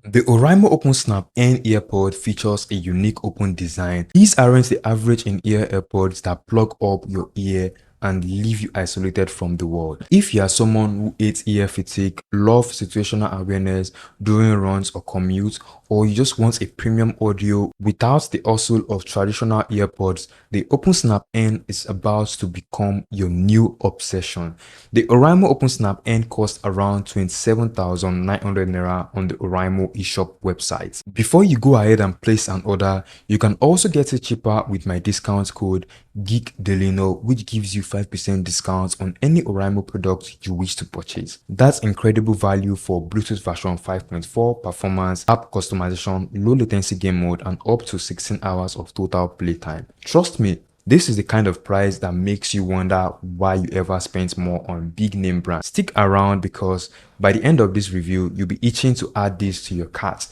The Oraimo OpenSnap N earpod features a unique open design. These aren't the average in-ear AirPods that plug up your ear and leave you isolated from the world. If you are someone who hates ear fatigue, love situational awareness during runs or commute, or you just want a premium audio without the hustle of traditional earpods, the OpenSnap N is about to become your new obsession. The Oraimo OpenSnap N costs around 27,900 naira on the Oraimo eShop website. Before you go ahead and place an order, you can also get it cheaper with my discount code GeekDelino, which gives you 5% discount on any Oraimo product you wish to purchase. That's incredible value for Bluetooth version 5.4, performance, app customization, low latency game mode, and up to 16 hours of total playtime. Trust me, this is the kind of price that makes you wonder why you ever spent more on big name brands. Stick around because by the end of this review, you'll be itching to add this to your cart.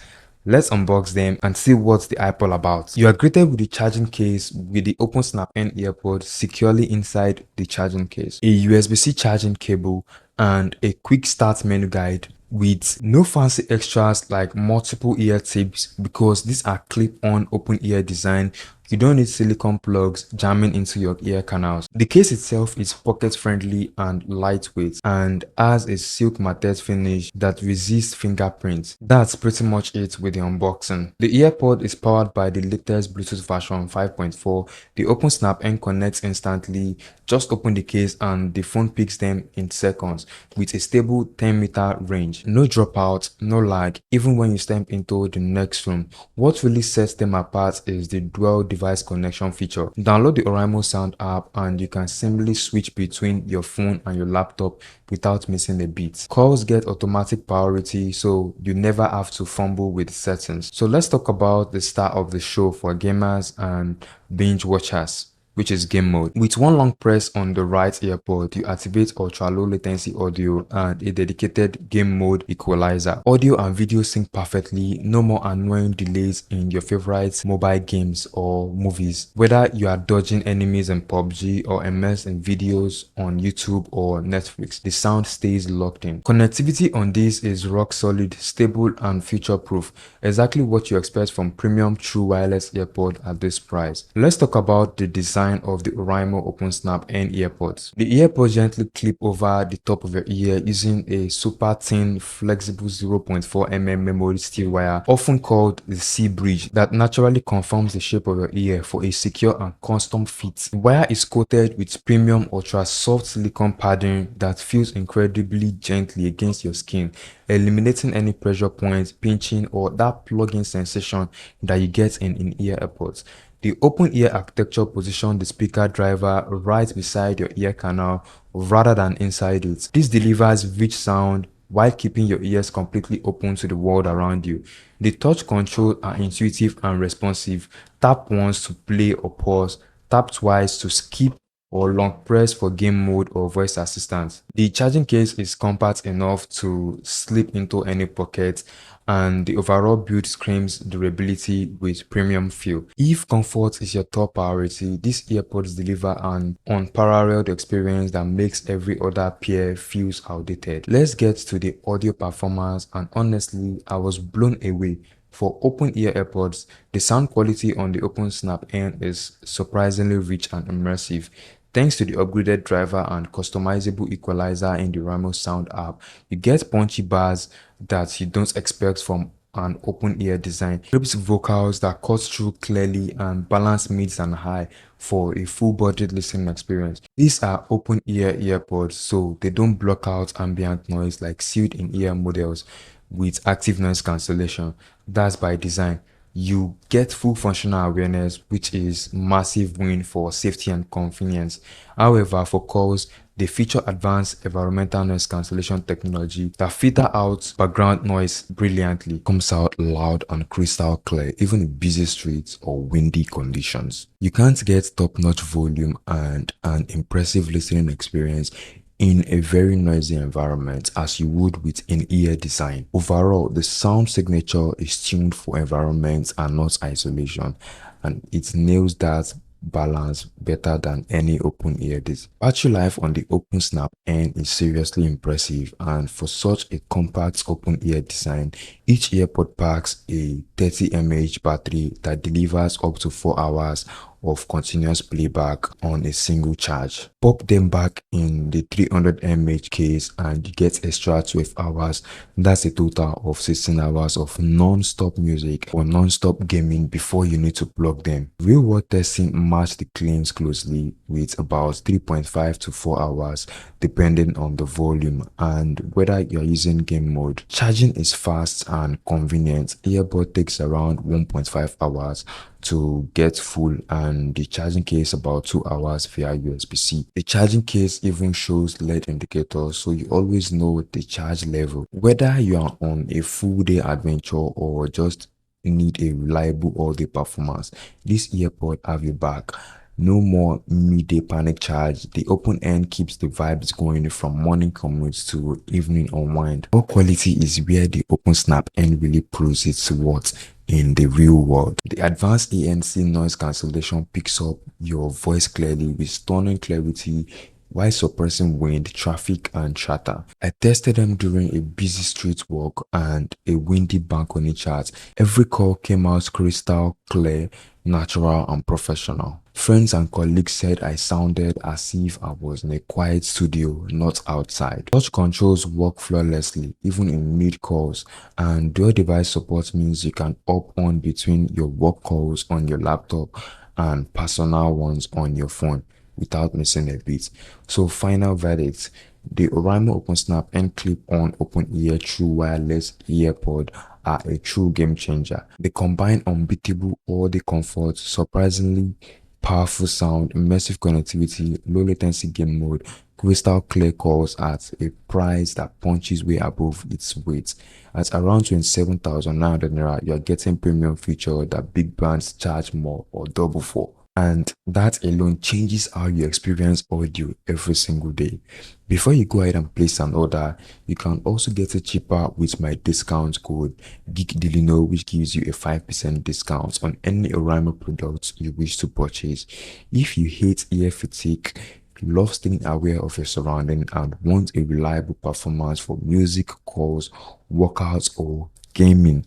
Let's unbox them and see what's the hype all about. You are greeted with the charging case with the OpenSnap N earpod securely inside the charging case, a USB-C charging cable, and a quick start menu guide with no fancy extras like multiple ear tips because these are clip-on open ear design. You don't need silicone plugs jamming into your ear canals. The case itself is pocket friendly and lightweight and has a silk matte finish that resists fingerprints. That's pretty much it with the unboxing. The earpod is powered by the latest Bluetooth version 5.4. The OpenSnap N connects instantly. Just open the case and the phone picks them in seconds with a stable 10-meter range. No dropout, no lag, even when you step into the next room. What really sets them apart is the dual device connection feature. Download the Oraimo Sound app and you can seamlessly switch between your phone and your laptop without missing a beat. Calls get automatic priority, so you never have to fumble with settings. So let's talk about the star of the show for gamers and binge watchers, which is game mode. With one long press on the right earpod, you activate ultra low latency audio and a dedicated game mode equalizer. Audio and video sync perfectly, no more annoying delays in your favorite mobile games or movies. Whether you are dodging enemies in PUBG or immersed in videos on YouTube or Netflix, the sound stays locked in. Connectivity on this is rock solid, stable and future proof. Exactly what you expect from premium true wireless earpod at this price. Let's talk about the design of the Oraimo OpenSnap N earpods. The earpods gently clip over the top of your ear using a super thin, flexible 0.4 mm memory steel wire, often called the C-bridge, that naturally conforms the shape of your ear for a secure and custom fit. The wire is coated with premium ultra soft silicone padding that feels incredibly gently against your skin, eliminating any pressure points, pinching, or that plug-in sensation that you get in in-ear AirPods. The open ear architecture positions the speaker driver right beside your ear canal rather than inside it. This delivers rich sound while keeping your ears completely open to the world around you. The touch controls are intuitive and responsive. Tap once to play or pause, tap twice to skip, or long press for game mode or voice assistance. The charging case is compact enough to slip into any pocket, and the overall build screams durability with premium feel. If comfort is your top priority, these earpods deliver an unparalleled experience that makes every other pair feels outdated. Let's get to the audio performance, and honestly, I was blown away. For open ear AirPods, the sound quality on the OpenSnap N is surprisingly rich and immersive. Thanks to the upgraded driver and customizable equalizer in the Oraimo Sound app, you get punchy bars that you don't expect from an open ear design. Crisp vocals that cut through clearly and balance mids and high for a full-bodied listening experience. These are open ear earpods, so they don't block out ambient noise like sealed in-ear models with active noise cancellation. That's by design. You get full functional awareness, which is massive win for safety and convenience. However, for calls, they feature advanced environmental noise cancellation technology that filter out background noise brilliantly. Comes out loud and crystal clear, even in busy streets or windy conditions. You can't get top-notch volume and an impressive listening experience in a very noisy environment as you would with in-ear design. Overall, the sound signature is tuned for environments and not isolation, and it nails that balance better than any open ear disc. Battery life on the OpenSnap N is seriously impressive, and for such a compact open ear design, Each earpod packs a 30 mAh battery that delivers up to 4 hours of continuous playback on a single charge. Pop them back in the 300 mAh case and you get extra 12 hours. That's a total of 16 hours of non-stop music or non-stop gaming before you need to plug them. Real world testing matched the claims closely with about 3.5 to 4 hours depending on the volume and whether you're using game mode. Charging is fast and convenient. Earbud takes around 1.5 hours to get full and the charging case about 2 hours via USB-C. The charging case even shows LED indicators so you always know the charge level. Whether you are on a full day adventure or just need a reliable all-day performance, this earpod have your back. No more midday panic charge. The open end keeps the vibes going from morning commutes to evening unwind. All quality is where the OpenSnap N really proves its worth in the real world. The advanced ANC noise cancellation picks up your voice clearly with stunning clarity while suppressing wind, traffic, and chatter. I tested them during a busy street walk and a windy balcony chat. Every call came out crystal clear, natural, and professional. Friends and colleagues said I sounded as if I was in a quiet studio, not outside. Touch controls work flawlessly, even in mid calls, and dual device support means you can up on between your work calls on your laptop and personal ones on your phone without missing a beat. So final verdict, the Oraimo OpenSnap N clip-on open-ear true wireless earpod are a true game changer. They combine unbeatable audio comfort, surprisingly powerful sound, immersive connectivity, low latency game mode, crystal clear calls at a price that punches way above its weight. At around 27,900 naira, you are getting premium feature that big brands charge more or double for. And that alone changes how you experience audio every single day. Before you go ahead and place an order, you can also get it cheaper with my discount code GeekDilino, which gives you a 5% discount on any Oraimo products you wish to purchase. If you hate ear fatigue, love staying aware of your surroundings, and want a reliable performance for music, calls, workouts, or gaming,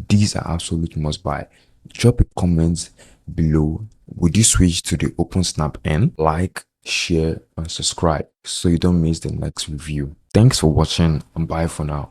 these are absolute must buy. Drop a comment below. Would you switch to the OpenSnap N? Like, share, and subscribe so you don't miss the next review. Thanks for watching and bye for now.